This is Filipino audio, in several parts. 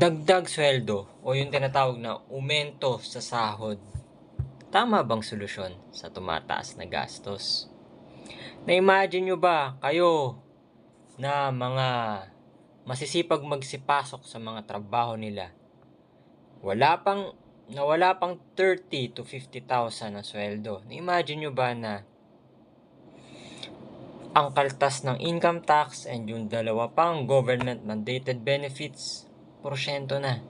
Dagdag sweldo o yung tinatawag na aumento sa sahod, tama bang solusyon sa tumataas na gastos? Na-imagine nyo ba kayo na mga masisipag magsipasok sa mga trabaho nila, wala pang 30 to 50,000 na sweldo? Na-imagine nyo ba na ang kaltas ng income tax and yung dalawa pang government mandated benefits, porsyento na?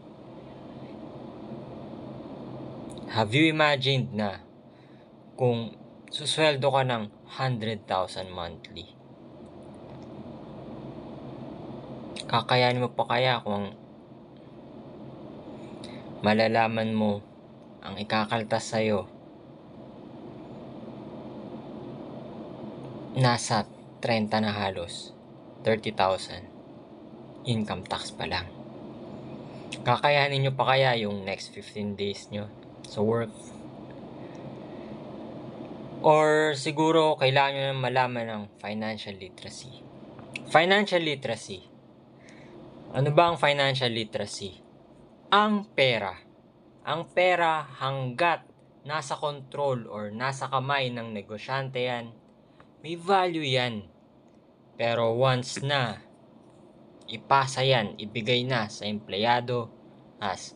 Have you imagined na kung susweldo ka ng 100,000 monthly? Kakayanin mo pa kaya kung malalaman mo ang ikakaltas sa'yo nasa 30 na halos, 30,000 income tax pa lang? Kakayanin nyo pa kaya yung next 15 days nyo sa work? Or siguro kailangan nyo na malaman ng financial literacy. Financial literacy. Ano ba ang financial literacy? Ang pera. Ang pera hanggat nasa control or nasa kamay ng negosyante yan, may value yan. Pero once na ipasa yan, ibigay na sa empleyado as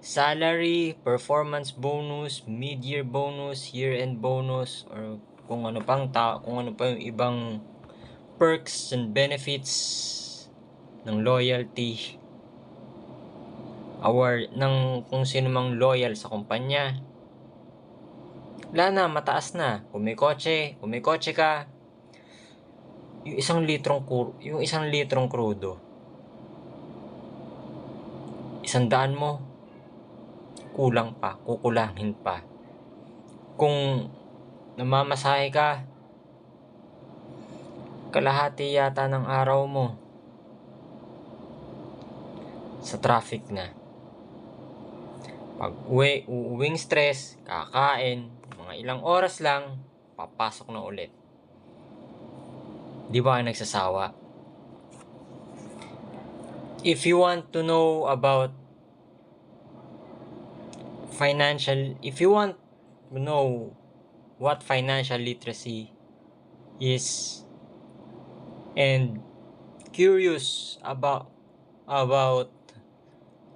salary, performance bonus, mid-year bonus, year-end bonus, or kung ano pa yung ibang perks and benefits ng loyalty, award ng kung sino mang loyal sa kumpanya. Wala na, mataas na. Kung may kotse ka, yung isang litrong crudo, 100 mo, kukulangin pa. Kung namamasahe ka, kalahati yata ng araw mo sa traffic na. Pag uuwing stress, kakain, mga ilang oras lang, papasok na ulit. Di ba nagsasawa? If you want to know about what financial literacy is and curious about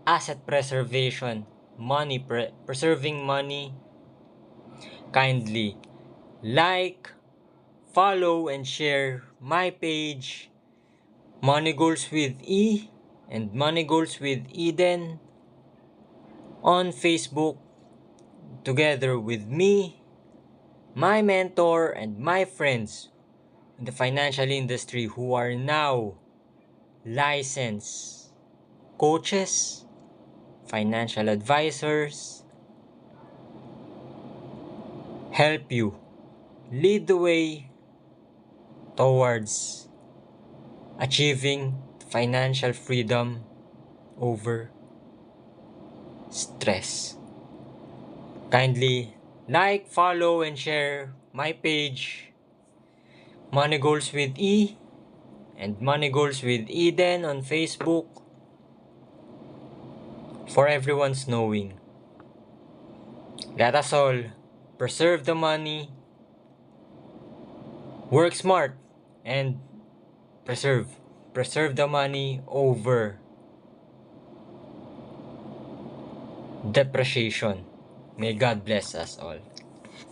asset preservation, preserving money, kindly like, follow, and share my page, Money Goals with E and Money Goals with Eden on Facebook, together with me, my mentor, and my friends in the financial industry who are now licensed coaches, financial advisors, help you lead the way towards achieving financial freedom over stress. Kindly like, follow, and share my page, Money Goals with E and Money Goals with Eden on Facebook, for everyone's knowing. Let us all preserve the money, work smart, and preserve the money over depreciation. May God bless us all.